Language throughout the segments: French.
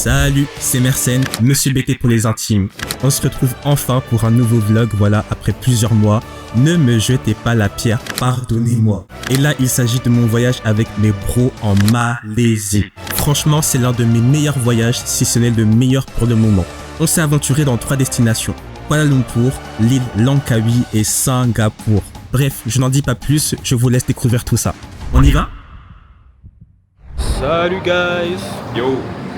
Salut, c'est Mersenne, Monsieur BT pour les intimes. On se retrouve enfin pour un nouveau vlog, voilà, après plusieurs mois. Ne me jetez pas la pierre, pardonnez-moi. Et là, il s'agit de mon voyage avec mes bros en Malaisie. Franchement, c'est l'un de mes meilleurs voyages, si ce n'est le meilleur pour le moment. On s'est aventuré dans 3 destinations. Kuala Lumpur, l'île Langkawi et Singapour. Bref, je n'en dis pas plus, je vous laisse découvrir tout ça. On y va ? Salut guys. Yo,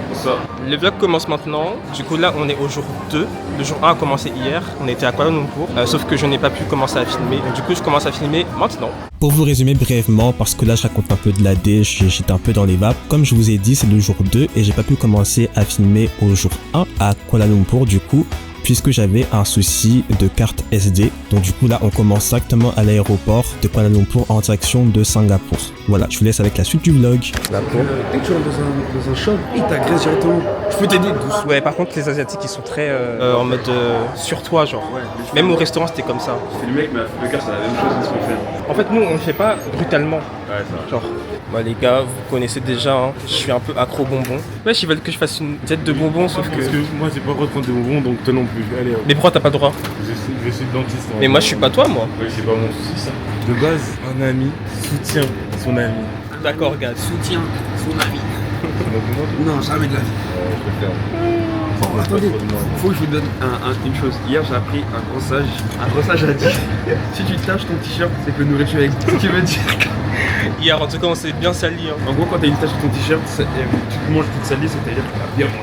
what's up? Le vlog commence maintenant. Du coup là on est au jour 2. Le jour 1 a commencé hier. On était à Kuala Lumpur. Sauf que je n'ai pas pu commencer à filmer. Donc, du coup je commence à filmer maintenant. Pour vous résumer brièvement, parce que là je raconte un peu de la D, j'étais un peu dans les vapes. Comme je vous ai dit, c'est le jour 2 et j'ai pas pu commencer à filmer au jour 1 à Kuala Lumpur du coup, puisque j'avais un souci de carte SD. Donc du coup là on commence directement à l'aéroport de Kuala Lumpur en direction de Singapour. Voilà, je vous laisse avec la suite du vlog. Dès que tu rentres dans un shop, il t'agresse directement. Je peux t'aider douce. Ouais, par contre les asiatiques ils sont très en mode sur toi genre. Ouais, même au restaurant c'était comme ça. C'est le mec, mais à Footlocker c'est la même chose qu'ils sont fait. En fait nous on le fait pas brutalement. Ouais, ça. Genre, bah les gars, vous connaissez déjà, hein, je suis un peu accro bonbons. Wesh, ils veulent que je fasse une diète de bonbons, sauf que... Parce que moi j'ai pas le droit de prendre des bonbons, donc toi non plus. Allez, hop. Mais pourquoi t'as pas le droit? Je suis dentiste. Mais moi je suis pas toi, moi. Oui, c'est pas mon souci ça. De base, un ami soutient son ami. D'accord, gars. Soutient son ami. Donc, Non, jamais de la vie. je peux faire. Oh, attendez, faut que je vous donne une chose. Hier, j'ai appris un gros sage. Un gros sage a dit si tu tâches ton t-shirt, c'est que nourriture est. Ce qui veut dire que. Hier, en tout cas, on s'est bien sali. Hein. En gros, quand t'as une tache sur ton t-shirt, tu te manges toute salée, c'est-à-dire que t'as bien mangé.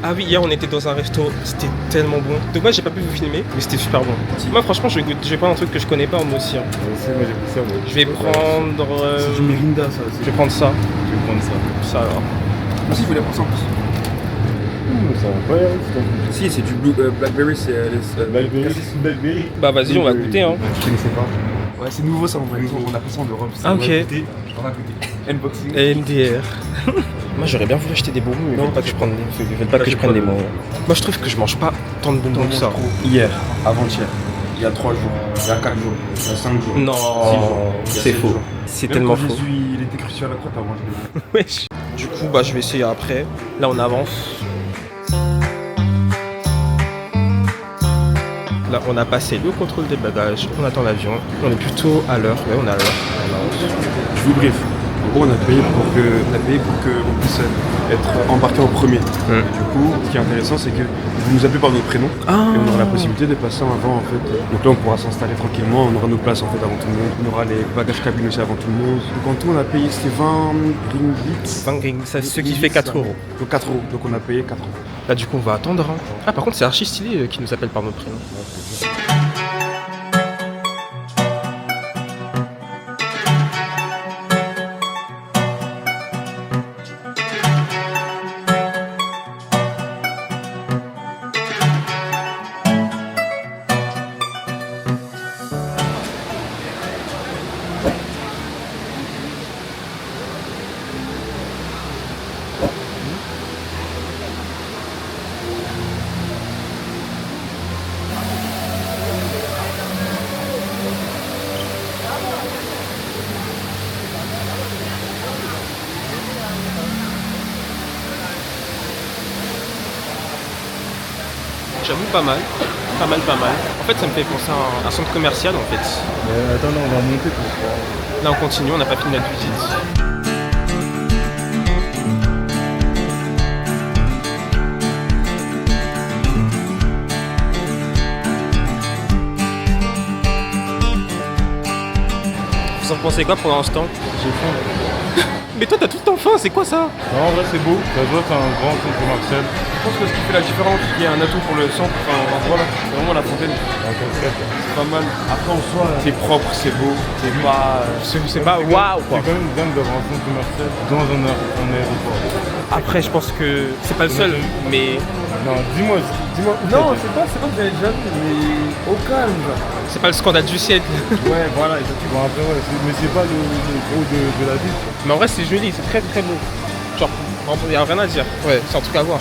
Ah oui, hier, on était dans un resto, c'était tellement bon. Donc, moi, j'ai pas pu vous filmer, mais c'était super bon. Moi, franchement, je vais prendre un truc que je connais pas, moi aussi. Hein. Moi j'ai pris ça. Moi. Je vais prendre. C'est du Mirinda, ça. Je vais prendre ça. Je vais prendre ça. Ça alors. Aussi, il faut les prendre ça en plus. Ça va pas, hein, Si, c'est du Blackberry, c'est. Blackberry. Bah, vas-y, on va goûter. Hein. Je connaissais pas. Ouais, c'est nouveau ça en vrai. On a fait ça en Europe. Ah, ok. On a goûté. Unboxing. MDR. Moi j'aurais bien voulu acheter des bonbons, mais ils veulent pas que je prenne des bonbons. Moi je trouve que je mange pas tant de bonbons que ça. Hier, avant-hier, il y a 3 jours, il y a 4 jours, il y a 5 jours. Non, 6 jours. c'est faux. C'est tellement faux. Jésus, il était crucifié à la croix, t'as mangé. Wesh. Du coup, bah je vais essayer après. Là on avance. Là on a passé le contrôle des bagages, on attend l'avion. On est plutôt à l'heure, ouais on est à l'heure. Je vous briefe. En gros, on a payé pour que on puisse être embarqué en premier. Et du coup, ce qui est intéressant, c'est que vous nous appelez par notre prénom et on aura la possibilité de passer avant en fait. Donc là, on pourra s'installer tranquillement, on aura nos places en fait avant tout le monde. On aura les bagages cabines aussi avant tout le monde. Donc en tout, on a payé c'était 20 ringgit. 20 ringgit, c'est ce qui fait 4 euros. Donc 4 euros. Donc on a payé 4 euros. Là du coup on va attendre. Hein. Ah par contre c'est archi stylé qui nous appelle par notre prénom. J'avoue pas mal. Pas mal. En fait ça me fait penser à un centre commercial en fait. Attends, non, on va monter tout ça. Là on continue, on n'a pas fini notre visite. Vous en pensez quoi pour l'instant? J'ai faim. Mais toi t'as tout le temps faim, c'est quoi ça? Non, en vrai c'est beau. Ça se voit, c'est un grand centre commercial. Je pense que ce qui fait la différence, il y a un atout pour le centre, enfin voilà, c'est vraiment la fontaine. C'est pas mal. Après en soi, c'est propre, c'est beau, c'est pas. C'est pas waouh quoi. C'est quand même dingue d'avoir un centre commercial dans un aéroport. Après je pense que c'est pas le seul, mais Non, dis-moi. Non, c'est pas que j'avais déjà vu, mais au calme, genre. c'est pas le scandale du siècle. Ouais, voilà, exactement. Bon après ouais, mais c'est pas le gros de la ville. Mais en vrai c'est joli, c'est très très beau. Genre, il y a rien à dire. Ouais, c'est un truc à voir.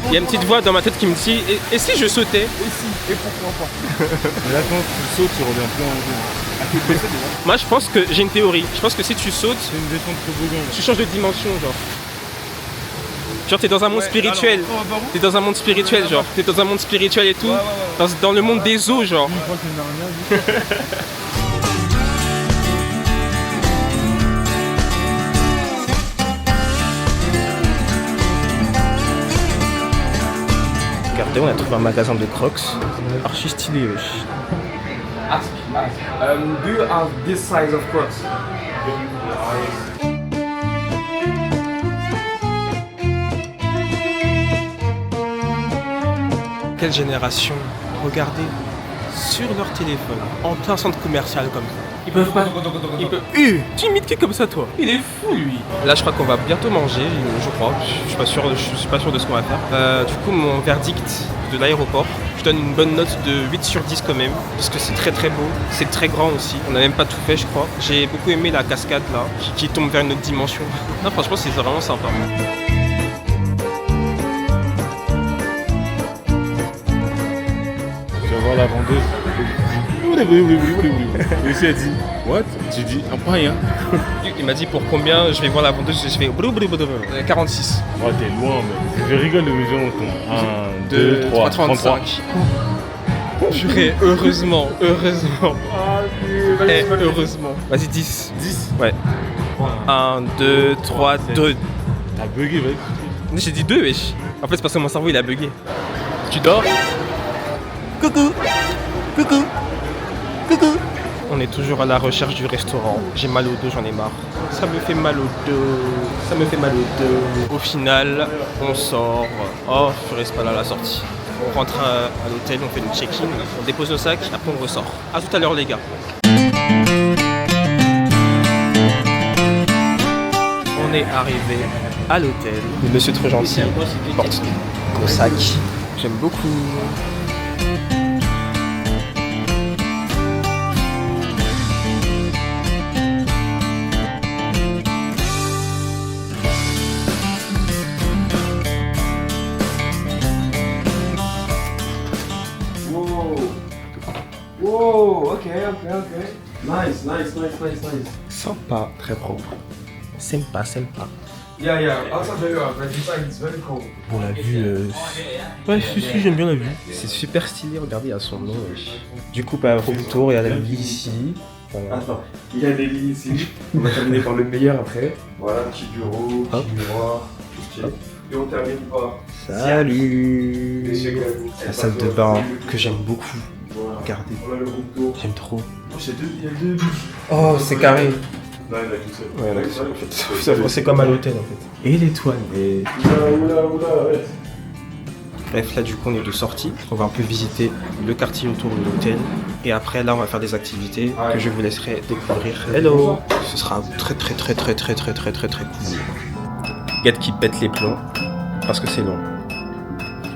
Il y a une petite voix dans ma tête qui me dit et si je sautais? Et si, et pourquoi pas. Mais là quand tu sautes, tu reviens plus en jeu. Moi, je pense que j'ai une théorie. Je pense que si tu sautes, C'est une descente toboggan. tu changes de dimension, genre. Genre, t'es dans un monde spirituel. T'es dans un monde spirituel, genre. T'es dans un monde spirituel et tout. Dans le monde des eaux, genre. Je crois qu'il n'a rien vu. Regardez, on a trouvé un magasin de Crocs. Archi stylé, wesh. Do you have this size of Crocs? Quelle génération? Regardez, sur leur téléphone, en plein centre commercial comme ça. Ils peuvent pas. Ils peuvent. Tu imites qui comme ça, toi? Il est fou, lui. Là, je crois qu'on va bientôt manger, je crois. Je suis pas sûr de ce qu'on va faire. Du coup, mon verdict de l'aéroport, je donne une bonne note de 8 sur 10 quand même, parce que c'est très très beau, c'est très grand aussi. On n'a même pas tout fait, je crois. J'ai beaucoup aimé la cascade là, qui tombe vers une autre dimension. Non, franchement, c'est vraiment sympa. Tu vas voir la vendeuse. Et aussi elle dit, what? J'ai dit, un pain, hein. Il m'a dit pour combien je vais voir la vendeuse, je fais 46. Oh, t'es loin, mais je rigole, mais je compte. 1, 2, 3, 35. Purée, heureusement. Heureusement. Vas-y, 10. 10. Ouais. 1, 2, 3, 2. T'as bugué, vas-y. J'ai dit 2, wesh. En fait, c'est parce que mon cerveau il a bugué. Tu dors? Coucou. On est toujours à la recherche du restaurant. J'ai mal au dos, j'en ai marre. Ça me fait mal au dos. Au final, on sort. Oh, je reste pas là à la sortie. On rentre à l'hôtel, on fait le check-in, on dépose nos sacs, après on ressort. A tout à l'heure, les gars. On est arrivé à l'hôtel. Le monsieur trop gentil porte nos sacs. J'aime beaucoup. Wow, ok. Nice. Sympa, très propre. Sympa. Yeah. Also, the design is very cool. Bon, la vue. Ouais, si, j'aime bien la vue. C'est super stylé, regardez, il y a son nom. Du coup, on fait le tour, il y a la vie ici. Voilà. Attends, il y a des lits ici. On va terminer par le meilleur après. Voilà, petit bureau, Hop. petit miroir, tout stylé. Et on termine par. Salut. Messieurs, La salle de bain que j'aime beaucoup. Voilà. Regardez, On a le room tour. j'aime trop. Il y a deux douches. Oh, c'est carré. Non, il y en a qu'une seule. Ouais, en fait. C'est comme à l'hôtel en fait. Et l'étoile. Oula, ouais. Bref, là du coup on est de sortie. On va un peu visiter le quartier autour de l'hôtel. Et après là on va faire des activités que je vous laisserai découvrir. Hello. Ce sera très cool. Gad qui pète les plombs parce que c'est long.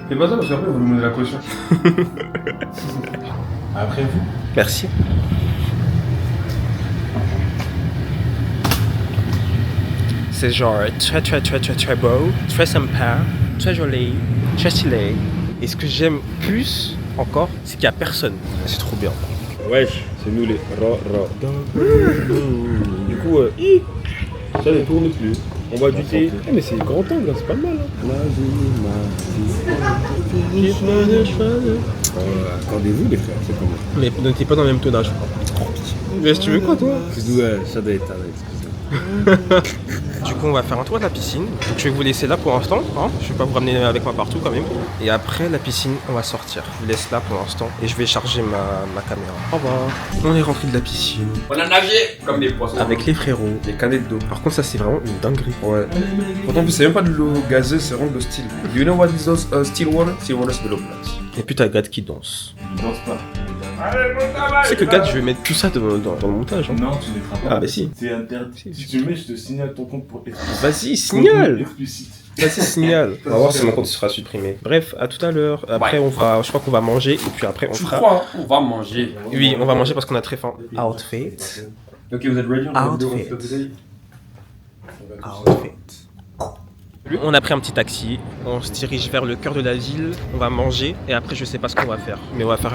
Fais pas ça parce qu'après vous nous donnez la caution. Après vous. Merci. C'est genre très beau, très sympa, très joli, très stylé. Et ce que j'aime plus encore, c'est qu'il n'y a personne. C'est trop bien. Wesh, c'est nous les ra. Du coup, ça ne tourne plus. On boit du thé. Eh mais c'est grand angle, là, c'est pas mal. Attendez-vous les frères, c'est comment? Mais n'était pas dans le même tonnage. Mais tu veux quoi toi? Ça doit être Du coup on va faire un tour de la piscine. Donc je vais vous laisser là pour l'instant. Hein, je vais pas vous ramener avec moi partout quand même. Et après la piscine on va sortir. Je vous laisse là pour l'instant. Et je vais charger ma caméra. Au revoir. On est rentré de la piscine. On a nagé comme des poissons. Avec les frérots. Des canettes d'eau. Par contre ça c'est vraiment une dinguerie. Ouais. Pourtant, c'est même pas de l'eau gazeuse, c'est vraiment de l'eau style. You know what is those still water? Still water, c'est de l'eau plate. Et puis t'as Gad qui danse. Je danse pas. Tu sais que Gad je vais mettre tout ça dans le montage. Hein. Non, tu mettras pas. Ah bah si. C'est interdit. Si tu le mets, je te signale ton compte pour explicite. Vas-y, signale. Explicite. Vas-y, signale. On va voir si mon compte sera supprimé. Bref, à tout à l'heure. Après, je crois qu'on va manger. Et puis après, on Tu fera... crois? On va manger. Oui, on va manger parce qu'on a très faim. Outfit. Ok, vous êtes ready? Outfit. Outfit. On a pris un petit taxi, on se dirige vers le cœur de la ville, on va manger et après je sais pas ce qu'on va faire. Mais on va faire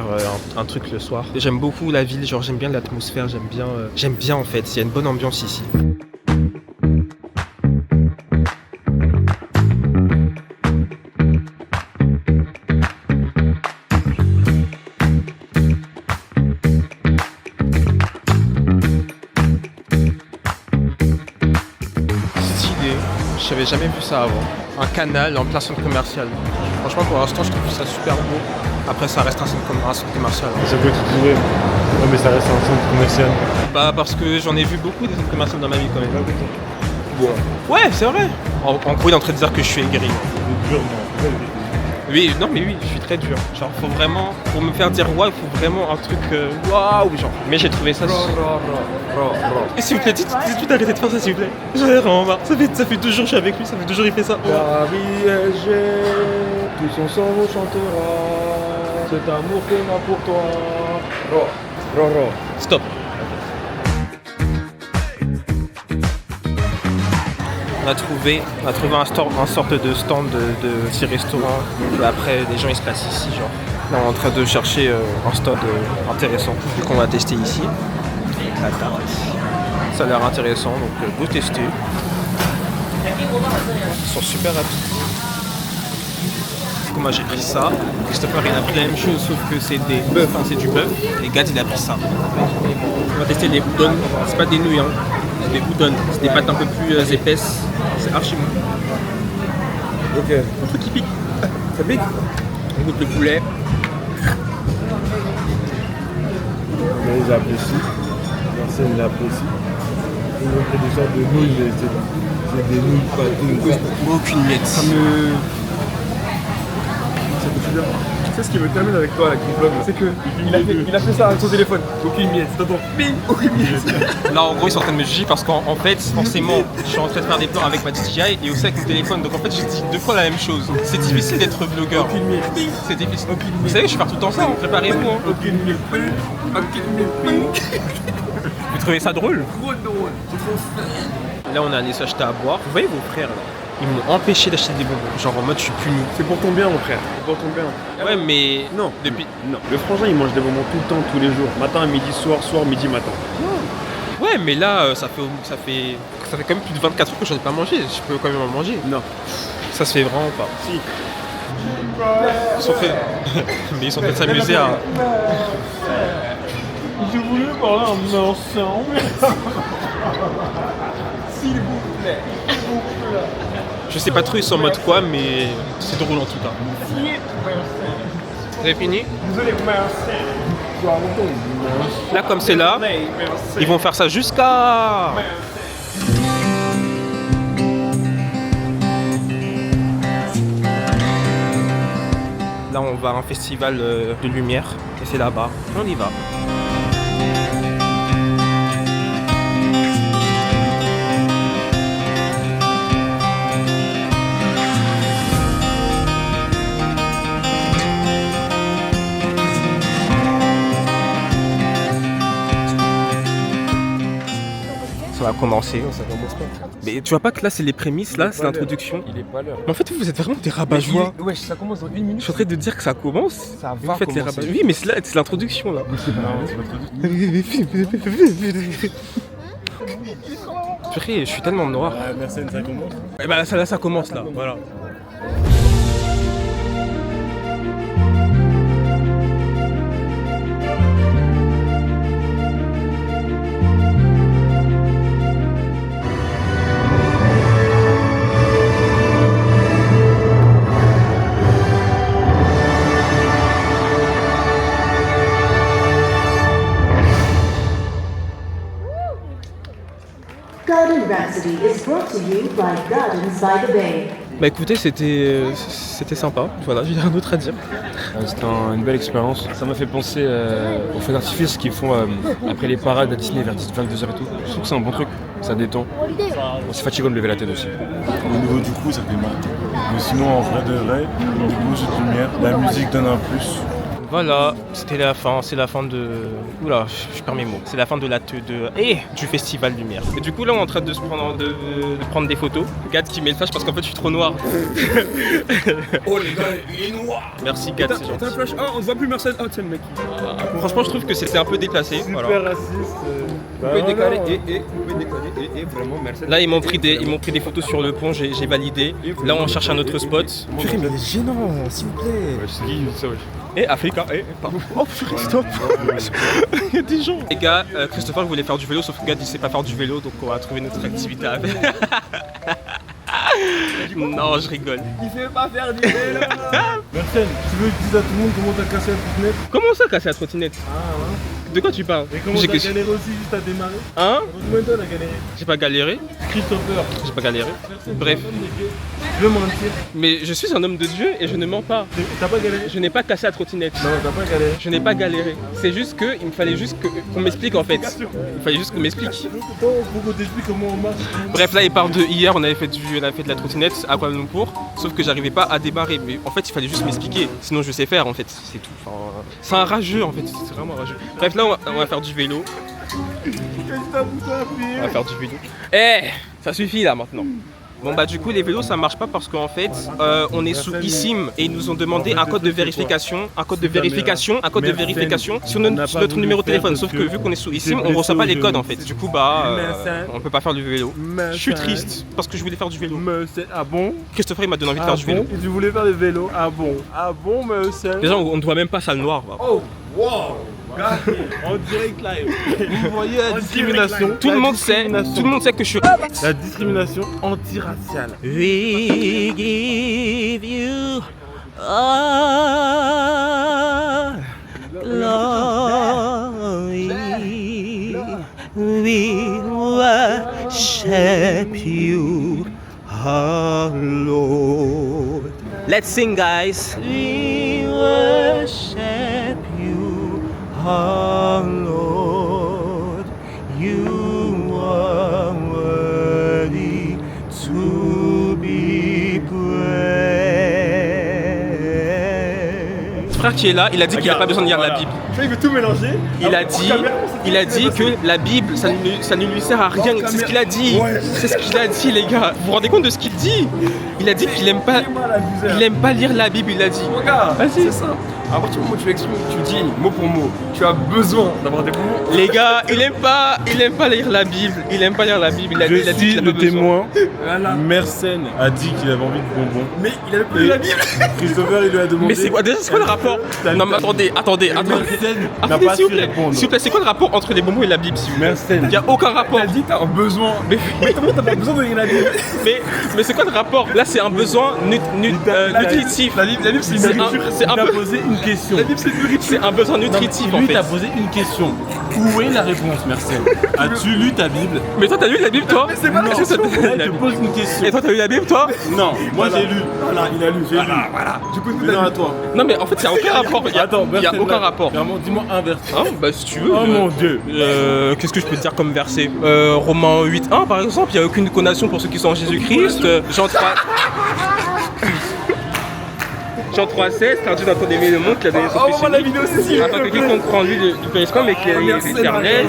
un truc le soir. J'aime beaucoup la ville, genre j'aime bien l'atmosphère, j'aime bien en fait, il y a une bonne ambiance ici. J'avais jamais vu ça avant. Un canal en plein centre commercial. Franchement, pour l'instant, je trouve ça super beau. Après, ça reste un centre commercial. Ça peut être touré. Ouais, mais ça reste un centre commercial. Bah, parce que j'en ai vu beaucoup des centres commerciaux dans ma vie quand même. Bon. Ouais, c'est vrai. En gros, il est en train de dire que je suis aigri. Dur, non. Oui, non, mais oui, je suis très dur. Genre, faut vraiment, pour me faire dire waouh, il faut vraiment un truc waouh, genre. Mais j'ai trouvé ça. Et s'il vous plaît, dites d'arrêter de faire ça, s'il vous plaît. J'en ai vraiment marre. Ça fait 2 jours que je suis avec lui, ça fait 2 jours qu'il fait ça. Paris SG, tous ensemble on chantera. Cet amour qu'on a pour toi. Stop. On a trouvé un sorte de stand de petit restaurant. Et après, les gens ils se passent ici, genre. Là, on est en train de chercher un stand intéressant. Du coup, on va tester ici. La tarte. Ça a l'air intéressant, donc go tester. Ils sont super rapides. Du coup, moi j'ai pris ça. Christopher il a pris la même chose, sauf que c'est des bœufs, hein, c'est du bœuf. Et Gad il a pris ça. On va tester les udon. C'est pas des nouilles, hein. C'est des udon. C'est des pâtes un peu plus épaisses. C'est archi bon. Ok. Un truc qui pique. Ça pique. On goûte le poulet. Mais ils apprécient. Personne l'apprécie. Ils ont fait des sortes de nouilles, mais c'est des nouilles pâtées. Aucune miette. Ça me fait bien. Tu sais ce qui me termine avec toi, la Cliff, c'est que il a fait ça avec son téléphone. Aucune miette. T'entends ping, aucune miette. Là en gros ils sont en train de me juger parce qu'en fait forcément je suis en train de faire des plans avec ma DJI et aussi avec mon téléphone, donc en fait je dis 2 fois la même chose. C'est difficile d'être vlogueur. Aucune miette. C'est difficile. Vous savez que je vais faire tout le temps ça, hein. Préparez-vous. Hein. Aucune miette. Aucune miette. Vous trouvez ça drôle? Trop drôle. Là on est allé s'acheter à boire. Vous voyez vos frères là, ils m'ont empêché d'acheter des bonbons. Genre en mode je suis puni. C'est pour ton bien, mon frère. C'est pour ton bien. Ouais mais Non. depuis. Non. Le frangin, il mange des bonbons tout le temps, tous les jours. Matin, midi, soir, midi, matin. Ouais mais là ça fait quand même plus de 24 heures que j'en ai pas mangé. Je peux quand même en manger. Non. Ça se fait vraiment pas. Si. Ils sont fait. Mais ils sont en train de s'amuser à. Je voulais parler en ensemble. S'il vous plaît. Je sais pas trop ils sont en mode quoi mais c'est drôle en tout cas. Vous avez fini? Désolé, merci. Là comme c'est là, ils vont faire ça jusqu'à... Là on va à un festival de lumière et c'est là-bas. On y va. Ça va commencer. Ça commence pas. Mais tu vois pas que là c'est les prémices, là c'est l'introduction. Il est pas l'heure. Mais en fait vous êtes vraiment des rabat-joie. Ouais, ça commence dans 1 minute. Je suis en train de dire que ça commence. Ça Vous va faites les commencer. rabats. Oui mais c'est là, c'est l'introduction là. Non, c'est pas trop. Purée, je suis tellement noir. Merci, ça commence. Et bah là ça commence là, voilà. Garden Rhapsody is brought to you by Gardens by the Bay. Bah écoutez, c'était sympa. Voilà, j'ai rien d'autre à dire. C'était une belle expérience. Ça m'a fait penser aux feux d'artifice qu'ils font après les parades à Disney vers 22h et tout. Je trouve que c'est un bon truc, ça détend. Bon, c'est fatigant de lever la tête aussi. Au niveau du coup, ça fait mal. Mais sinon, en vrai de vrai, des beaux jeux de lumière, la musique donne un plus. Voilà, c'était la fin, c'est la fin de... Oula, je perds mes mots. C'est la fin de du Festival Lumière. Et du coup là on est en train de prendre des photos. Gad qui met le flash parce qu'en fait je suis trop noir. Oh les gars, il est noir. Merci Gad, c'est gentil. T'as un flash. Ah, on ne voit plus Marcel. Oh tiens le mec. Franchement je trouve que c'était un peu déplacé. Super Voilà. raciste. Vous pouvez décaler vous pouvez décaler et vraiment merci. Là ils m'ont pris des photos sur le pont, j'ai validé. Là on cherche un autre spot. Purée, mais il est gênant, s'il vous plaît. Ouais, c'est qui ça ouais. Et Africa, pardon. Oh purée, stop. Il y a des gens. Les gars, Christopher voulait faire du vélo, sauf que Gad il sait pas faire du vélo, donc on va trouver notre activité à faire. Non, je rigole. Il fait pas faire du vélo. Marcel, tu veux que je dise à tout le monde comment t'as cassé la trottinette? Comment ça casser la trottinette? Ah ouais. De quoi tu parles? Et comment t'as galéré aussi juste à démarrer? Hein? Combien de temps t'as galéré? J'ai pas galéré. Christopher. J'ai pas galéré. Bref. Je veux mentir. Mais je suis un homme de Dieu et je ne mens pas. T'as pas galéré? Je n'ai pas cassé la trottinette. Non, t'as pas galéré. Je n'ai pas galéré. C'est juste que il me fallait juste qu'on m'explique en fait. Il fallait juste qu'on m'explique. Faut qu'on t'explique comment on marche. Bref, là il parle de hier, on avait fait de la trottinette à Kuala Lumpur, sauf que j'arrivais pas à démarrer. Mais en fait il fallait juste m'expliquer. Sinon je sais faire en fait, c'est tout. Enfin, c'est un rageux en fait, c'est vraiment rageux. Bref, là on va faire du vélo. On va faire du vélo. Ça suffit là maintenant. Bon bah du coup les vélos ça marche pas parce qu'en fait on est sous eSIM et ils nous ont demandé un code de vérification, sur notre numéro de téléphone. Sauf que vu qu'on est sous eSIM on reçoit pas les codes en fait. Du coup bah on peut pas faire du vélo. Je suis triste parce que je voulais faire du vélo. Ah bon? Christopher il m'a donné envie de faire du vélo. Tu voulais faire du vélo? Ah bon? Ah bon monsieur? Déjà on ne voit même pas salle noire. Bah. Oh wow! En direct live. Vous voyez la discrimination? Tout le monde sait que je suis... La discrimination anti-raciale. We give you all glory. We worship you, our Lord. Let's sing, guys. We worship you, our Lord. You are worthy to be praised. Frère qui est là, il a dit qu'il n'a pas besoin de lire la Bible. Il veut tout mélanger. Il a dit que la Bible, ça ne lui sert à rien. C'est ce qu'il a dit. C'est ce qu'il a dit, les gars. Vous vous rendez compte de ce qu'il dit? Il a dit qu'il aime pas lire la Bible. Il a dit. Regarde, vas-y. c'est ça. À partir du moment où tu exprimes, tu dis mot pour mot, tu as besoin d'avoir des bonbons. Les gars, il aime pas lire la Bible. Il aime pas lire la Bible. Il a dit qu'il a le pas besoin. témoin. Voilà. Mersenne a dit qu'il avait envie de bonbons. Mais il avait pas lu la Bible. Christopher, il lui a demandé. Mais c'est quoi déjà? C'est quoi le rapport? Non mais attendez. Mersenne n'a pas su répondre. S'il vous plaît, c'est quoi le rapport entre les bonbons et la Bible, s'il vous plaît? Mersenne. Il n'y a aucun rapport. T'as dit t'as un besoin. Mais comment t'as pas besoin de lire la Bible? Mais c'est quoi le rapport? Là, c'est un besoin nutritif. La Bible, c'est une nourriture. C'est un Il a peu. posé une question. La Bible, c'est une nourriture. C'est un besoin nutritif en Lui fait. t'a posé une question. Où est la réponse, Mersenne? As-tu lu ta Bible? Mais toi, t'as lu la Bible, toi? Mais c'est pas la question. Elle te pose une question. Et toi, t'as lu la Bible, toi? Non, moi j'ai lu. Voilà, il a lu. J'ai lu. Voilà. Du coup, non à toi. Non, mais en fait, il n'y a aucun rapport. Attends, il y a aucun rapport. Vraiment, dis-moi un verset. Hein? Bah, si tu veux. Oh mon Dieu. Qu'est-ce que je peux te dire comme verset? Romains 8.1 par exemple, il n'y a aucune condamnation pour ceux qui sont en Jésus-Christ. Jean 3. Jean 3.16, car Dieu n'a tant aimé le monde qu'il a donné son Fils unique, afin que quiconque croit en lui ne périsse pas, mais qu'il ait la vie éternelle.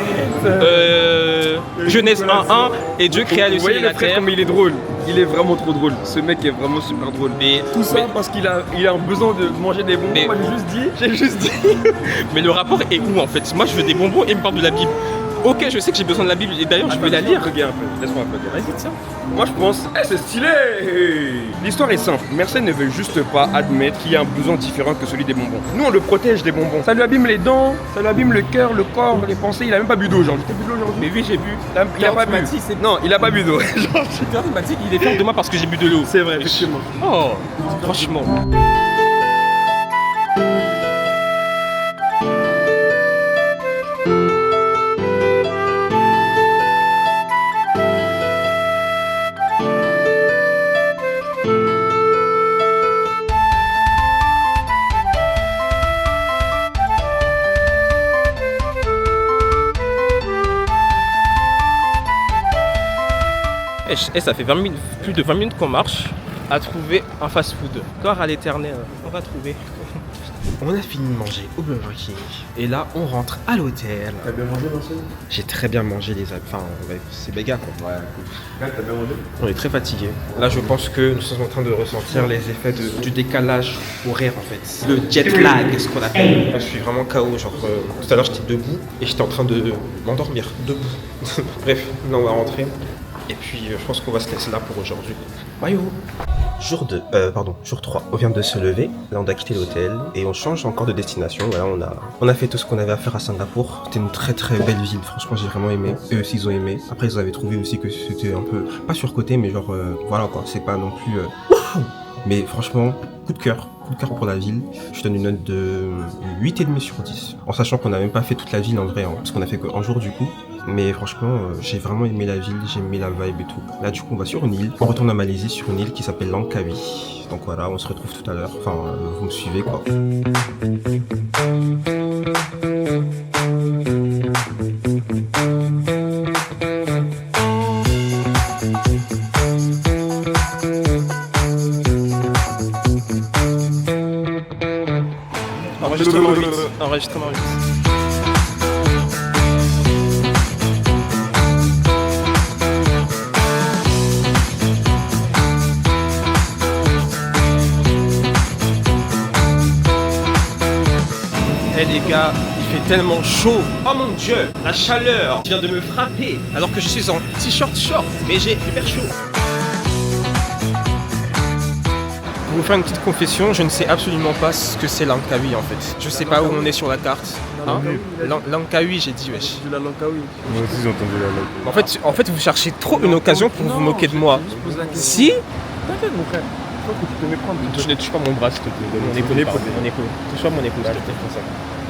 Genèse 1.1, et Dieu créa le ciel et la terre. Mais il est drôle. Il est vraiment trop drôle. Ce mec est vraiment super drôle. Tout ça parce qu'il a un besoin de manger des bonbons. Moi, j'ai juste dit. Mais le rapport est où en fait? Moi, je veux des bonbons et il me parle de la Bible. Ok, je sais que j'ai besoin de la Bible et d'ailleurs je peux la lire. Regarde un peu, laisse-moi un peu. Vas-y, tiens. Moi je pense, c'est stylé. L'histoire est simple. Mersenne ne veut juste pas admettre qu'il y a un besoin différent que celui des bonbons. Nous on le protège des bonbons. Ça lui abîme les dents, ça lui abîme le cœur, le corps, les pensées. Il a même pas bu d'eau aujourd'hui. T'as bu de l'eau aujourd'hui? Mais oui, j'ai bu. Il a pas bu. Non, il a pas bu d'eau. Genre, il m'a dit qu'il est fier de moi parce que j'ai bu de l'eau. C'est vrai, effectivement. Oh, franchement. Et ça fait plus de 20 minutes qu'on marche à trouver un fast-food. Corps à l'éternel, on va trouver. On a fini de manger au Burger King. Et là, on rentre à l'hôtel. T'as bien mangé, Marcel? J'ai très bien mangé les amis. Enfin, ouais, c'est béga quoi. Ouais, cool. T'as bien mangé? On est très fatigué. Là, je pense que nous sommes en train de ressentir les effets du décalage horaire en fait. Le jet lag, ce qu'on appelle. Là, je suis vraiment KO. Genre, tout à l'heure, j'étais debout et j'étais en train de m'endormir debout. Bref, là, on va rentrer. Et puis, je pense qu'on va se laisser là pour aujourd'hui. Bye. Jour 3, on vient de se lever, là on a quitté l'hôtel et on change encore de destination. Voilà, on a fait tout ce qu'on avait à faire à Singapour. C'était une très très belle ville, franchement j'ai vraiment aimé. Eux aussi ils ont aimé. Après ils avaient trouvé aussi que c'était un peu, pas surcoté mais genre voilà quoi, c'est pas non plus waouh. Mais franchement, coup de cœur pour la ville. Je donne une note de 8,5 sur 10. En sachant qu'on n'a même pas fait toute la ville en vrai, hein, parce qu'on a fait qu'un jour du coup. Mais franchement, j'ai vraiment aimé la ville, j'ai aimé la vibe et tout. Là du coup on va sur une île, on retourne à Malaisie sur une île qui s'appelle Langkawi. Donc voilà, on se retrouve tout à l'heure, enfin vous me suivez quoi. Enregistrement 8. Les gars, il fait tellement chaud. Oh mon dieu, la chaleur vient de me frapper alors que je suis en t-shirt short, mais j'ai hyper chaud. Pour vous faire une petite confession, je ne sais absolument pas ce que c'est Langkawi en fait. Je sais pas où on est sur la carte. Hein, Langkawi, j'ai dit wesh. Moi aussi j'ai entendu la langue. En fait, vous cherchez trop une occasion pour vous moquer de moi. Si. T'inquiète mon frère. Je crois que tu peux méprendre. Je ne touche pas mon bras s'il te plaît. Mon épaule. Touche pas mon épaule s'il te plaît.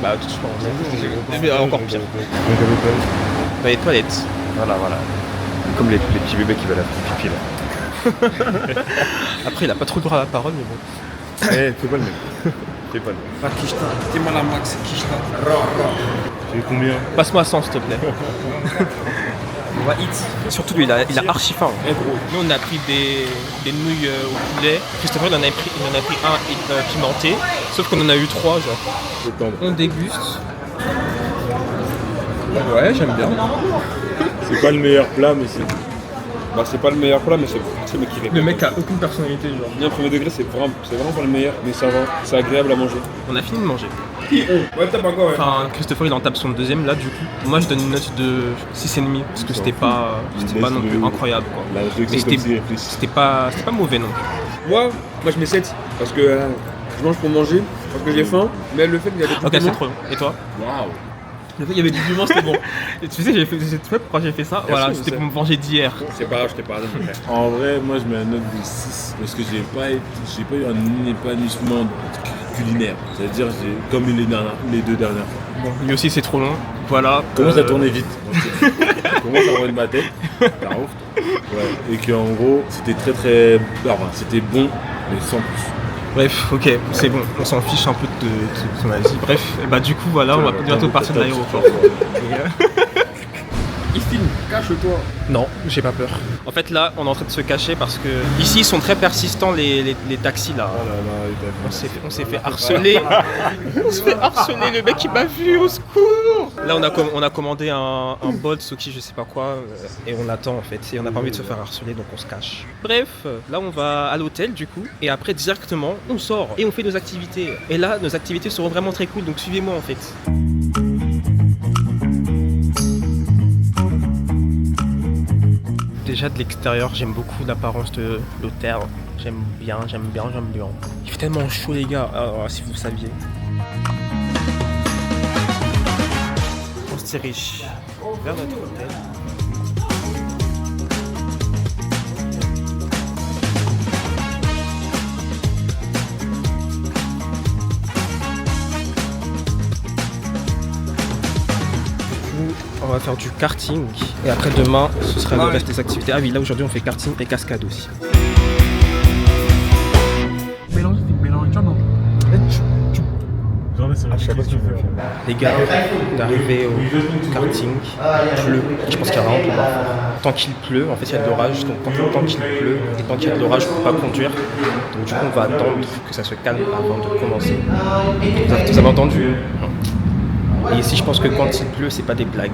Bah, touche pas mon épaule. Mais encore pire. Dans les toilettes. Voilà. Comme les petits bébés qui veulent faire pipi là. Après, il a pas trop le droit à la parole, mais bon. Eh, fais pas le mec. Fais pas le mec. Pas Kishta. T'es mal à Max, Kishta. J'ai combien? Passe-moi 100 s'il te plaît. On va hit. Surtout lui, il a archi faim. Nous on a pris des nouilles au poulet. Christopher il en a pris un pimenté. Sauf qu'on en a eu 3 genre. On déguste. Ouais, j'aime bien. C'est pas le meilleur plat mais c'est... Bah c'est pas le meilleur plat mais c'est le mec qui répond. Le mec a aucune personnalité genre. Bien premier degré c'est vraiment pas le meilleur mais ça va, c'est agréable à manger. On a fini de manger. Ouais t'as pas quoi ouais. Enfin Christopher il en tape son deuxième là du coup. Moi je donne une note de 6,5 parce que c'était pas non plus incroyable quoi. Mais c'était pas mauvais non plus. Moi je mets 7 parce que je mange pour manger, parce que j'ai faim, mais le fait qu'il y a des Ok c'est trop long. Et toi? Waouh. Le fait qu'il y avait du piment c'était bon. Et tu sais pourquoi j'ai fait ça? Voilà, c'était pour me venger d'hier. C'est pas grave, je t'ai pardonné mon frère. En vrai, moi je mets une note de 6 parce que j'ai pas eu un épanouissement culinaire. C'est-à-dire comme les 2 dernières fois. Bon, lui aussi c'est trop long. Voilà. Commence à tourner vite. Commence à envoyer ma tête. T'as ouf. Ouais. Et qu'en gros, c'était très. Enfin, c'était bon, mais sans plus. Bref, ok, c'est bon, on s'en fiche un peu de son avis. Bref, bah du coup voilà, on va bientôt partir de l'aéroport. Il filme, cache-toi. Non, j'ai pas peur. En fait là, on est en train de se cacher parce que ici ils sont très persistants les taxis là. Oh là là, on s'est fait harceler. On s'est fait harceler, le mec il m'a vu, au secours. Là on a commandé un Bolt, Suki, je sais pas quoi, et on attend en fait. Et on n'a pas envie de se faire harceler donc on se cache. Bref, là on va à l'hôtel du coup, et après directement on sort et on fait nos activités. Et là nos activités seront vraiment très cool, donc suivez-moi en fait. Déjà de l'extérieur, j'aime beaucoup l'apparence de l'hôtel. J'aime bien. Il fait tellement chaud les gars, si vous saviez. On se dirige vers notre hôtel. On va faire du karting et après demain ce sera le reste des activités. Ah oui, là aujourd'hui on fait karting et cascade aussi. Genre là, c'est Je sais pas ce que tu veux faire. Les gars, on est arrivé au karting, il pleut, je pense qu'il y a vraiment tout bas. Tant qu'il pleut, en fait il y a de l'orage, donc tant qu'il pleut et tant qu'il y a de l'orage, on ne peut pas conduire. Donc du coup on va attendre que ça se calme avant de commencer. Vous avez entendu? Et ici je pense que quand il pleut, c'est pas des blagues.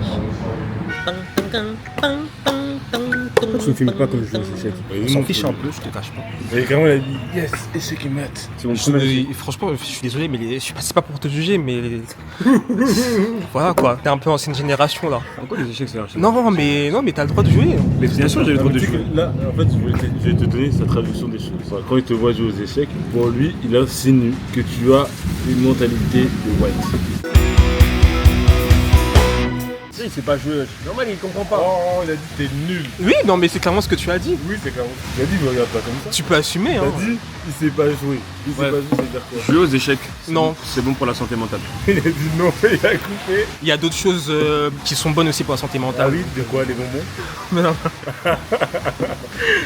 Tu ne filmes pas comme je joue aux échecs. On s'en fiche un peu, je te cache pas. Et carrément, il a dit yes, échec et mat. C'est mon premier. Franchement, je suis désolé, mais c'est pas pour te juger, mais voilà quoi, t'es un peu ancienne génération là. Pourquoi les échecs c'est un échec? Non, mais t'as le droit de jouer. Mais bien sûr, j'ai le droit de jouer. Là, en fait, je vais te donner sa traduction des choses. Quand il te voit jouer aux échecs, pour lui, il insinue que tu as une mentalité de white. Il sait pas jouer. Normal, il comprend pas. Oh, il a dit que t'es nul. Oui, non, mais c'est clairement ce que tu as dit. Oui, c'est clairement. Il a dit, me regarde pas comme ça. Tu peux assumer, Il hein. a dit, il sait pas jouer. Il sait Ouais. pas jouer, ça veut dire quoi? Jouer aux échecs, Non. c'est bon pour la santé mentale. Il a dit non, il a coupé. Il y a d'autres choses qui sont bonnes aussi pour la santé Ah mentale. oui, de quoi, les bonbons? Mais non.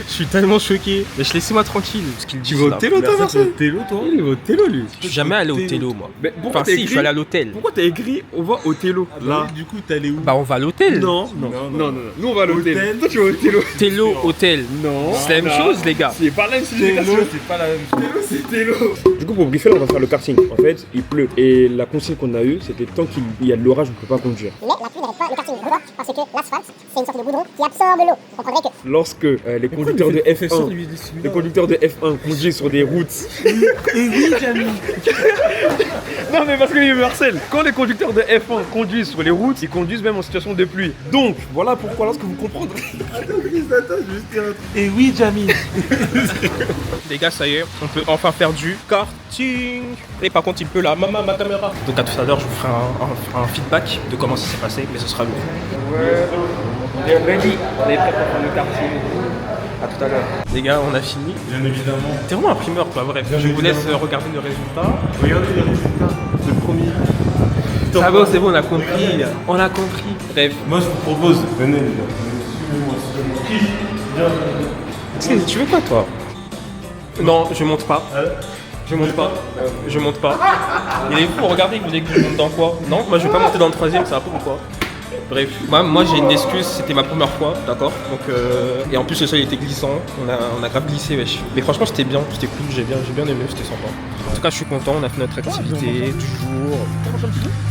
Je suis tellement choqué. Mais laissez-moi tranquille. Ce qu'il dit. Tu vas au là. télo, toi, Marcel? Télo, toi? Il va au télo, lui. Je suis jamais allé au télo, moi. Mais pourquoi Enfin, t'as si, je suis allé à l'hôtel. Pourquoi t'as écrit on va au télo? Là, du coup, t'es allé où? Bah, on va à l'hôtel. Non. Nous on va à l'hôtel. Hôtel. Toi tu vas au télo. Télo, hôtel. Non. C'est la même chose, les gars. C'est pas la même signification. C'est pas la même chose. Télo, c'est télo. Du coup, pour briefer, on va faire le karting. En fait, il pleut. Et la consigne qu'on a eue, c'était tant qu'il y a de l'orage, on ne peut pas conduire. Mais la pluie n'arrête pas le karting. Pourquoi? Parce que l'asphalte, c'est une sorte de goudron qui absorbe l'eau. Vous comprendrez que Lorsque les conducteurs de F1, les conducteurs de F1 conduisent sur des routes. Non mais parce que Marcel, quand les conducteurs de F1 conduisent sur les routes, ils conduisent même en situation de pluie. Donc, voilà pourquoi lorsque vous comprendrez. Et oui, Jamie. Les gars, ça y est, on peut enfin faire du karting. Et par contre, il pleut là. Maman, ma caméra. Donc à tout à l'heure, je vous ferai un feedback de comment ça s'est passé, mais ce sera lourd. Ouais, on est ready. On est prêt pour faire le karting. À tout à l'heure. Les gars, on a fini. Bien évidemment. T'es vraiment un primeur, toi, bref. Je vous laisse regarder le résultat. Regardez les résultats. Le premier. Ça va, c'est bon, on a compris. On a compris. Bref. Moi, je vous propose, venez, les gars. Suivez-moi. Tu veux quoi, toi? Non, je monte pas. Je monte pas. Je monte pas. Il est fou, regardez, vous voulez que je monte dans quoi? Non, moi je vais pas monter dans le troisième, c'est un peu ou quoi? Bref, moi j'ai une excuse, c'était ma première fois, d'accord? Donc et en plus le sol était glissant, on a grave glissé, wesh. Mais franchement c'était bien, c'était cool, j'ai bien aimé, c'était sympa. En tout cas je suis content, on a fait notre activité du jour.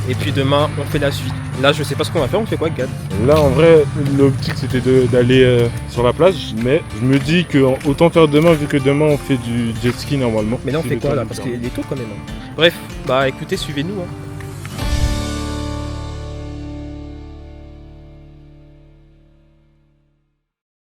Et puis demain on fait la suite. Là je sais pas ce qu'on va faire, on fait quoi, Gad? Là, en vrai, l'optique c'était d'aller sur la plage, mais je me dis que autant faire demain, vu que demain on fait du jet ski normalement. Mais là on Si fait le quoi temps là? nous Parce permet. qu'il est tôt quand même. Hein. Bref, bah écoutez, suivez-nous. Hein.